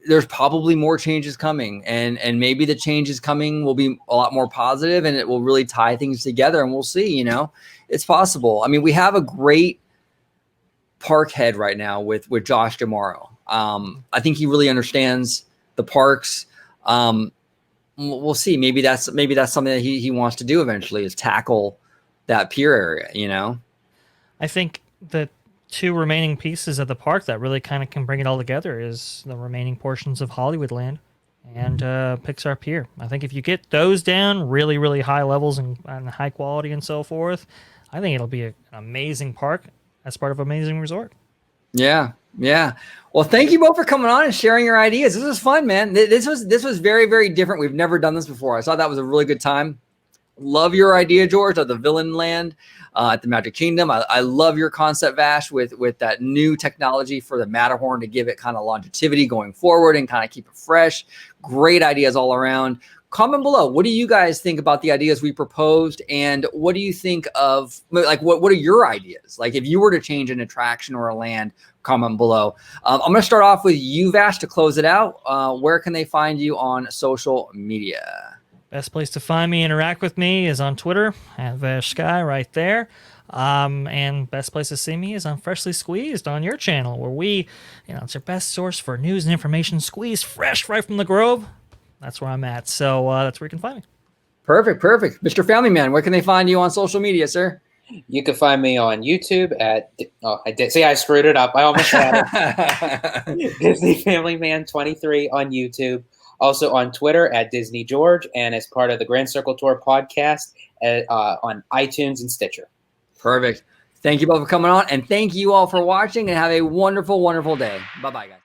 there's probably more changes coming, and maybe the changes coming will be a lot more positive, and it will really tie things together, and we'll see. You know, it's possible. I mean, we have a great park head right now with Josh Damaro. I think he really understands the parks. We'll see. Maybe that's something that he wants to do eventually, is tackle that pier area. You know, I think the two remaining pieces of the park that really kind of can bring it all together is the remaining portions of Hollywoodland and Pixar Pier. I think if you get those down really, really high levels and high quality and so forth, I think it'll be an amazing park as part of an amazing resort. Yeah. Well, thank you both for coming on and sharing your ideas. This was fun, man. This was very, very different. We've never done this before. I thought that was a really good time. Love your idea, George, of the villain land at the Magic Kingdom. I love your concept, Vash, with that new technology for the Matterhorn to give it kind of longevity going forward and kind of keep it fresh. Great ideas all around. Comment below. What do you guys think about the ideas we proposed? And what do you think of, like, what are your ideas? Like, if you were to change an attraction or a land, comment below. I'm going to start off with you, Vash, to close it out. Where can they find you on social media? Best place to find me, interact with me, is on Twitter at VashSky right there. And best place to see me is on Freshly Squeezed on your channel, where we, it's your best source for news and information squeezed fresh right from the Grove. That's where I'm at. So that's where you can find me. Perfect. Mr. Family Man, where can they find you on social media, sir? You can find me on YouTube at, I screwed it up. I almost had it. DisneyFamilyMan23 on YouTube. Also on Twitter at Disney George, and as part of the Grand Circle Tour podcast on iTunes and Stitcher. Perfect. Thank you both for coming on, and thank you all for watching, and have a wonderful, wonderful day. Bye-bye, guys.